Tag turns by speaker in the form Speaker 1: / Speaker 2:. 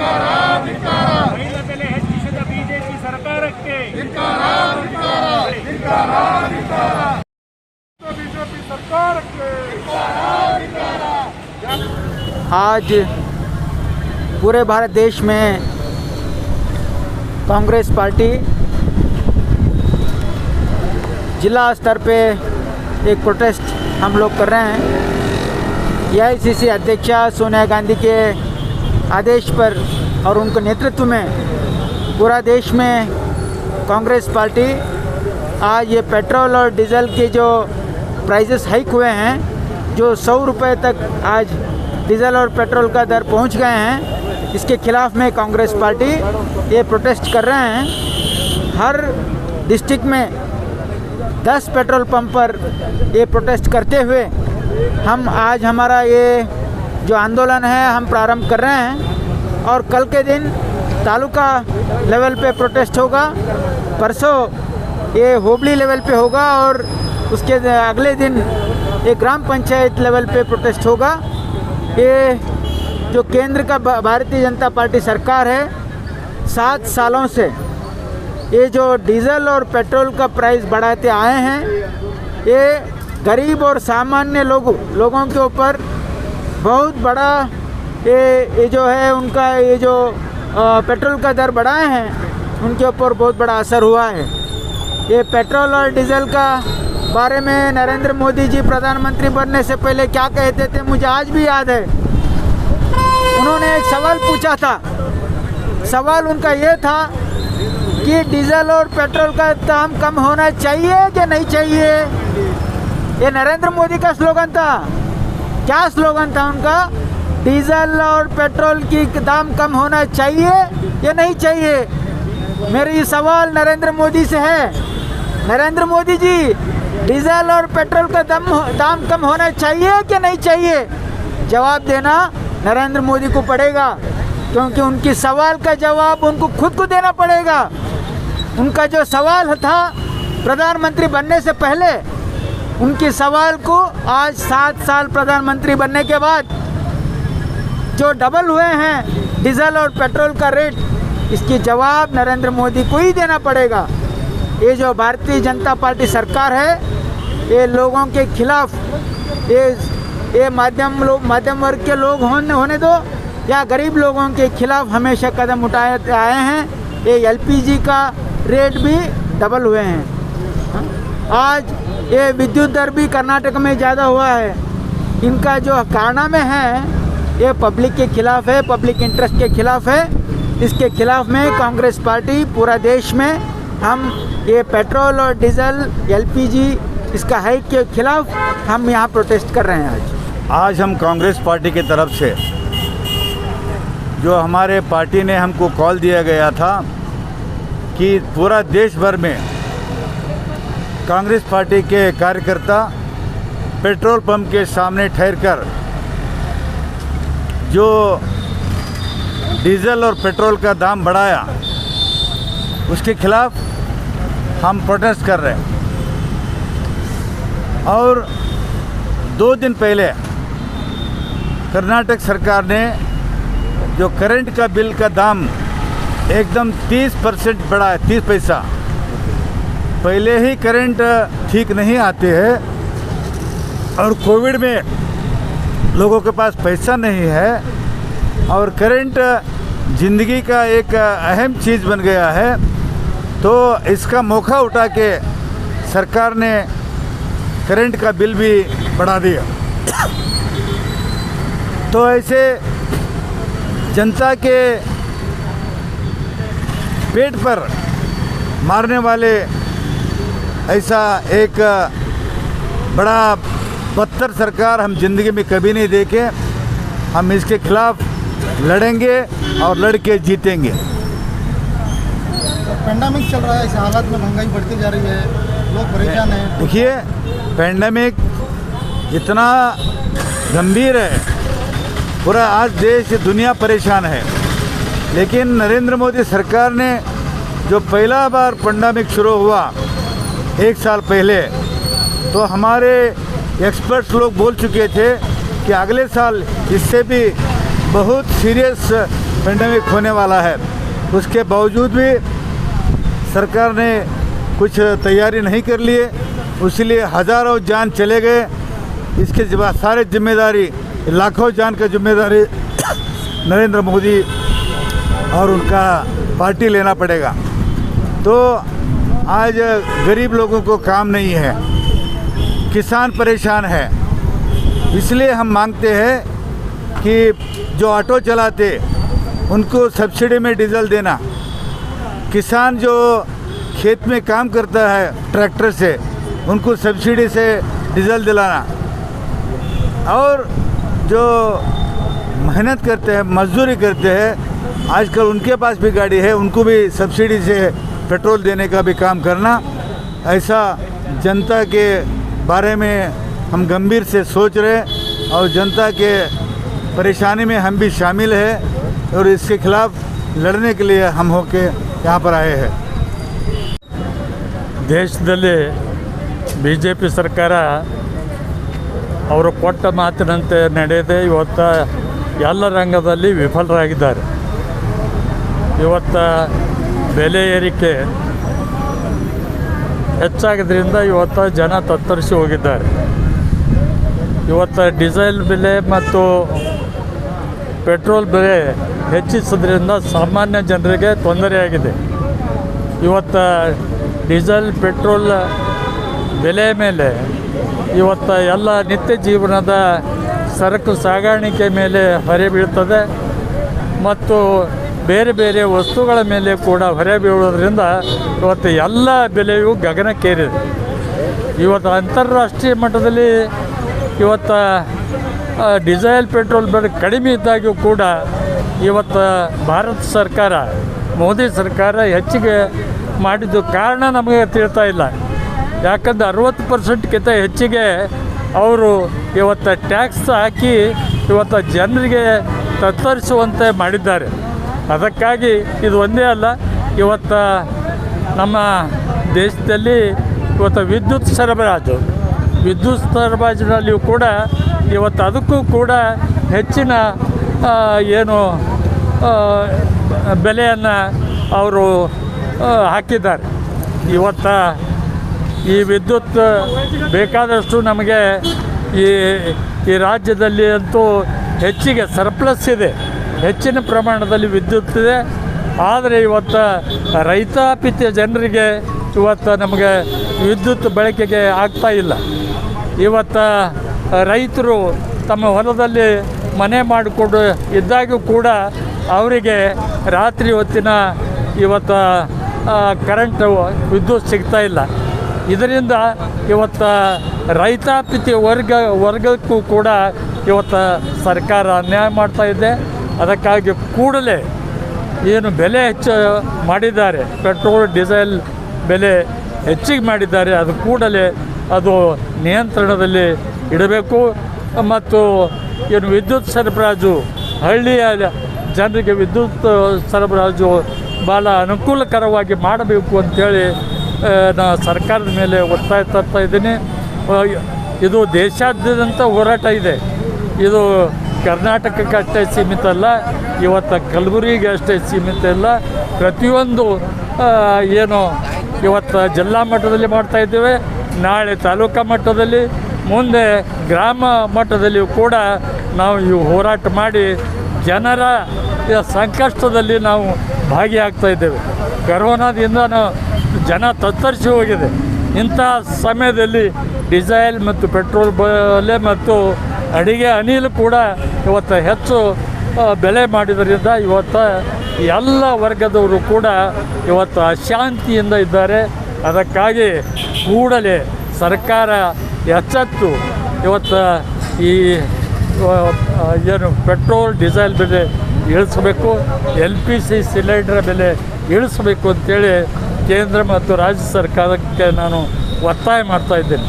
Speaker 1: ಮಹಿಳಾ ಬೆಲೆ ಹೆಚ್ಚಿಸಿದ ಬಿಜೆಪಿ ಸರ್ಕಾರಕ್ಕೆ ಬಿಜೆಪಿ ಸರ್ಕಾರಕ್ಕೆ
Speaker 2: आज पूरे भारत देश में कांग्रेस पार्टी जिला स्तर पे एक प्रोटेस्ट हम लोग कर रहे हैं। एआईसीसी अध्यक्षा सोनिया गांधी के आदेश पर और उनके नेतृत्व में पूरा देश में कांग्रेस पार्टी आज ये पेट्रोल और डीजल के जो प्राइसेस हाइक हुए हैं, जो 100 रुपये तक आज डीजल और पेट्रोल का दर पहुंच गए हैं, इसके खिलाफ़ में कांग्रेस पार्टी ये प्रोटेस्ट कर रहे हैं। हर डिस्ट्रिक्ट में 10 पेट्रोल पंप पर ये प्रोटेस्ट करते हुए हम आज हमारा ये जो आंदोलन है हम प्रारंभ कर रहे हैं। और कल के दिन तालुका लेवल पे प्रोटेस्ट होगा, परसों ये होबली लेवल पे होगा और उसके अगले दिन ये ग्राम पंचायत लेवल पे प्रोटेस्ट होगा। ये जो केंद्र का भारतीय जनता पार्टी सरकार है, 7 सालों से ये जो डीजल और पेट्रोल का प्राइस बढ़ाते आए हैं, ये गरीब और सामान्य लोगों के ऊपर बहुत बड़ा ये जो है उनका ये जो पेट्रोल का दर बढ़ाए हैं उनके ऊपर बहुत बड़ा असर हुआ है। ये पेट्रोल और डीजल का बारे में नरेंद्र मोदी जी प्रधानमंत्री बनने से पहले क्या कहते थे, मुझे आज भी याद है। उन्होंने एक सवाल पूछा था, सवाल उनका ये था कि डीजल और पेट्रोल का दाम कम होना चाहिए कि नहीं चाहिए। ये नरेंद्र मोदी का स्लोगन था। क्या स्लोगन था उनका? डीजल और पेट्रोल की दाम कम होना चाहिए या नहीं चाहिए। मेरी सवाल नरेंद्र मोदी से है, नरेंद्र मोदी जी डीजल और पेट्रोल का दाम कम होना चाहिए कि नहीं चाहिए। जवाब देना नरेंद्र मोदी को पड़ेगा, क्योंकि उनकी सवाल का जवाब उनको खुद को देना पड़ेगा। उनका जो सवाल था प्रधानमंत्री बनने से पहले, उनके सवाल को आज 7 साल प्रधानमंत्री बनने के बाद जो डबल हुए हैं डीजल और पेट्रोल का रेट, इसकी जवाब नरेंद्र मोदी को ही देना पड़ेगा। ये जो भारतीय जनता पार्टी सरकार है, ये लोगों के खिलाफ, ये मध्यम वर्ग के लोग होने दो या गरीब लोगों के खिलाफ हमेशा कदम उठाए आए हैं। ये एलपीजी का रेट भी डबल हुए हैं। आज ये विद्युत दर भी कर्नाटक में ज़्यादा हुआ है। इनका जो कारनामे है ये पब्लिक के खिलाफ है, पब्लिक इंटरेस्ट के खिलाफ है। इसके खिलाफ में कांग्रेस पार्टी पूरा देश में हम ये पेट्रोल और डीजल एलपीजी इसका हाइक के खिलाफ हम यहाँ प्रोटेस्ट कर रहे हैं।
Speaker 3: आज हम कांग्रेस पार्टी की तरफ से जो हमारे पार्टी ने हमको कॉल दिया गया था कि पूरा देश भर में कांग्रेस पार्टी के कार्यकर्ता पेट्रोल पंप के सामने ठहरकर जो डीजल और पेट्रोल का दाम बढ़ाया उसके खिलाफ हम प्रोटेस्ट कर रहे हैं। और 2 दिन पहले कर्नाटक सरकार ने जो करंट का बिल का दाम एकदम 30% बढ़ाया, 30 पैसा। पहले ही करंट ठीक नहीं आते हैं और कोविड में लोगों के पास पैसा नहीं है और करंट ज़िंदगी का एक अहम चीज़ बन गया है, तो इसका मौका उठा के सरकार ने करंट का बिल भी बढ़ा दिया। तो ऐसे जनता के पेट पर मारने वाले ऐसा एक बड़ा बदतर सरकार हम जिंदगी में कभी नहीं देखे। हम इसके खिलाफ लड़ेंगे और लड़के जीतेंगे।
Speaker 4: पेंडेमिक चल रहा है, इस हालत में महंगाई बढ़ती जा रही है, लोग परेशान हैं।
Speaker 3: देखिए, पेंडेमिक इतना गंभीर है, पूरा आज देश दुनिया परेशान है। लेकिन नरेंद्र मोदी सरकार ने जो पहला बार पेंडेमिक शुरू हुआ 1 साल पहले, तो हमारे एक्सपर्ट्स लोग बोल चुके थे कि अगले साल इससे भी बहुत सीरियस पेंडेमिक होने वाला है, उसके बावजूद भी सरकार ने कुछ तैयारी नहीं कर ली है, इसलिए हज़ारों जान चले गए। इसके सारे जिम्मेदारी, लाखों जान का जिम्मेदारी नरेंद्र मोदी और उनका पार्टी लेना पड़ेगा। तो आज गरीब लोगों को काम नहीं है, किसान परेशान है, इसलिए हम मांगते हैं कि जो ऑटो चलाते उनको सब्सिडी में डीजल देना, किसान जो खेत में काम करता है ट्रैक्टर से उनको सब्सिडी से डीजल दिलाना, और जो मेहनत करते हैं, मजदूरी करते हैं, आजकल उनके पास भी गाड़ी है, उनको भी सब्सिडी से पेट्रोल देने का भी काम करना। ऐसा जनता के बारे में हम गंभीर से सोच रहे और जनता के परेशानी में हम भी शामिल हैं और इसके खिलाफ लड़ने के लिए हम होके यहाँ पर आए हैं।
Speaker 5: ದೇಶದಲ್ಲಿ ಬಿ ಜೆ ಪಿ ಸರ್ಕಾರ ಅವರು ಕೊಟ್ಟ ಮಾತಿನಂತೆ ನಡೆಯದೆ ಇವತ್ತು ಎಲ್ಲ ರಂಗದಲ್ಲಿ ವಿಫಲರಾಗಿದ್ದಾರೆ. ಇವತ್ತು ಬೆಲೆ ಏರಿಕೆ ಹೆಚ್ಚಾಗೋದ್ರಿಂದ ಇವತ್ತು ಜನ ತತ್ತರಿಸಿ ಹೋಗಿದ್ದಾರೆ. ಇವತ್ತು ಡೀಸೆಲ್ ಬೆಲೆ ಮತ್ತು ಪೆಟ್ರೋಲ್ ಬೆಲೆ ಹೆಚ್ಚಿಸೋದ್ರಿಂದ ಸಾಮಾನ್ಯ ಜನರಿಗೆ ತೊಂದರೆಯಾಗಿದೆ. ಇವತ್ತು ಡೀಸೆಲ್ ಪೆಟ್ರೋಲ್ ಬೆಲೆ ಮೇಲೆ ಇವತ್ತು ಎಲ್ಲ ನಿತ್ಯ ಜೀವನದ ಸರಕು ಸಾಗಾಣಿಕೆ ಮೇಲೆ ಹೊರೆ ಬೀಳ್ತದೆ ಮತ್ತು ಬೇರೆ ಬೇರೆ ವಸ್ತುಗಳ ಮೇಲೆ ಕೂಡ ಹೊರೆ ಬೀಳೋದ್ರಿಂದ ಇವತ್ತು ಎಲ್ಲ ಬೆಲೆಯು ಗಗನಕ್ಕೇರಿದೆ. ಇವತ್ತು ಅಂತಾರಾಷ್ಟ್ರೀಯ ಮಟ್ಟದಲ್ಲಿ ಇವತ್ತು ಡೀಸೆಲ್ ಪೆಟ್ರೋಲ್ ಬೆಲೆ ಕಡಿಮೆ ಇದ್ದಾಗ್ಯೂ ಕೂಡ ಇವತ್ತು ಭಾರತ ಸರ್ಕಾರ, ಮೋದಿ ಸರ್ಕಾರ ಹೆಚ್ಚಿಗೆ ಮಾಡಿದ್ದು ಕಾರಣ ನಮಗೆ ತಿಳ್ತಾ ಇಲ್ಲ. ಯಾಕಂದ್ರೆ 60%ಕ್ಕಿಂತ ಹೆಚ್ಚಿಗೆ ಅವರು ಇವತ್ತು ಟ್ಯಾಕ್ಸ್ ಹಾಕಿ ಇವತ್ತು ಜನರಿಗೆ ತತ್ತರಿಸುವಂತೆ ಮಾಡಿದ್ದಾರೆ. ಅದಕ್ಕಾಗಿ ಇದು ಒಂದೇ ಅಲ್ಲ, ಇವತ್ತು ನಮ್ಮ ದೇಶದಲ್ಲಿ ಇವತ್ತು ವಿದ್ಯುತ್ ಸರಬರಾಜಿನಲ್ಲಿಯೂ ಕೂಡ ಇವತ್ತು ಅದಕ್ಕೂ ಕೂಡ ಹೆಚ್ಚಿನ ಬೆಲೆಯನ್ನು ಅವರು ಹಾಕಿದ್ದಾರೆ. ಇವತ್ತು ಈ ವಿದ್ಯುತ್ ಬೇಕಾದಷ್ಟು ನಮಗೆ ಈ ರಾಜ್ಯದಲ್ಲಿ ಅಂತೂ ಹೆಚ್ಚಿಗೆ ಸರ್ಪ್ಲಸ್ ಇದೆ, ಹೆಚ್ಚಿನ ಪ್ರಮಾಣದಲ್ಲಿ ವಿದ್ಯುತ್ ಇದೆ. ಆದರೆ ಇವತ್ತು ರೈತಾಪಿತ ಜನರಿಗೆ ಇವತ್ತು ನಮಗೆ ವಿದ್ಯುತ್ ಬಳಕೆಗೆ ಆಗ್ತಾ ಇಲ್ಲ. ಇವತ್ತು ರೈತರು ತಮ್ಮ ಹೊಲದಲ್ಲಿ ಮನೆ ಮಾಡಿಕೊಂಡು ಇದ್ದಾಗೂ ಕೂಡ ಅವರಿಗೆ ರಾತ್ರಿ ಹೊತ್ತಿನ ಇವತ್ತು ಕರೆಂಟ್ ವಿದ್ಯುತ್ ಸಿಗ್ತಾ ಇಲ್ಲ. ಇದರಿಂದ ಇವತ್ತು ರೈತಾಪಿತ ವರ್ಗಕ್ಕೂ ಕೂಡ ಇವತ್ತು ಸರ್ಕಾರ ಅನ್ಯಾಯ ಮಾಡ್ತಾಯಿದೆ. ಅದಕ್ಕಾಗಿ ಕೂಡಲೇ ಏನು ಬೆಲೆ ಹೆಚ್ಚು ಮಾಡಿದ್ದಾರೆ, ಪೆಟ್ರೋಲ್ ಡೀಸೆಲ್ ಬೆಲೆ ಹೆಚ್ಚಿಗೆ ಮಾಡಿದ್ದಾರೆ, ಅದು ಕೂಡಲೇ ಅದು ನಿಯಂತ್ರಣದಲ್ಲಿ ಇಡಬೇಕು. ಮತ್ತು ಏನು ವಿದ್ಯುತ್ ಸರಬರಾಜು, ಹಳ್ಳಿಯ ಜನರಿಗೆ ವಿದ್ಯುತ್ ಸರಬರಾಜು ಭಾಳ ಅನುಕೂಲಕರವಾಗಿ ಮಾಡಬೇಕು ಅಂಥೇಳಿ ನಾನು ಸರ್ಕಾರದ ಮೇಲೆ ಒತ್ತಾಯ ತರ್ತಾ ಇದ್ದೀನಿ. ಇದು ದೇಶಾದ್ಯಂತ ಹೋರಾಟ ಇದೆ. ಇದು ಕರ್ನಾಟಕಕ್ಕೆ ಅಷ್ಟೇ ಸೀಮಿತ ಅಲ್ಲ, ಇವತ್ತು ಕಲಬುರಗಿಗೆ ಅಷ್ಟೇ ಸೀಮಿತ ಇಲ್ಲ. ಪ್ರತಿಯೊಂದು ಇವತ್ತು ಜಿಲ್ಲಾ ಮಟ್ಟದಲ್ಲಿ ಮಾಡ್ತಾಯಿದ್ದೇವೆ, ನಾಳೆ ತಾಲೂಕಾ ಮಟ್ಟದಲ್ಲಿ, ಮುಂದೆ ಗ್ರಾಮ ಮಟ್ಟದಲ್ಲಿಯೂ ಕೂಡ ನಾವು ಈ ಹೋರಾಟ ಮಾಡಿ ಜನರ ಸಂಕಷ್ಟದಲ್ಲಿ ನಾವು ಭಾಗಿಯಾಗ್ತಾ ಇದ್ದೇವೆ. ಕರೋನಾದಿಂದ ಜನ ತತ್ತರಿಸಿ ಹೋಗಿದೆ. ಇಂಥ ಸಮಯದಲ್ಲಿ ಡೀಸೆಲ್ ಮತ್ತು ಪೆಟ್ರೋಲ್ ಬೆಲೆ ಮತ್ತು ಅಡಿಗೆ ಅನಿಲ ಕೂಡ ಇವತ್ತು ಹೆಚ್ಚು ಬೆಲೆ ಮಾಡಿದ್ದರಿಂದ ಇವತ್ತು ಎಲ್ಲ ವರ್ಗದವರು ಕೂಡ ಇವತ್ತು ಅಶಾಂತಿಯಿಂದ ಇದ್ದಾರೆ. ಅದಕ್ಕಾಗಿ ಕೂಡಲೇ ಸರ್ಕಾರ ಎಚ್ಚೆತ್ತು ಇವತ್ತು ಈ ಪೆಟ್ರೋಲ್ ಡೀಸೆಲ್ ಬೆಲೆ ಇಳಿಸಬೇಕು, LPG ಸಿಲಿಂಡರ್ ಬೆಲೆ ಇಳಿಸಬೇಕು ಅಂತೇಳಿ ಕೇಂದ್ರ ಮತ್ತು ರಾಜ್ಯ ಸರ್ಕಾರಕ್ಕೆ ನಾನು ಒತ್ತಾಯ ಮಾಡ್ತಾಯಿದ್ದೇನೆ.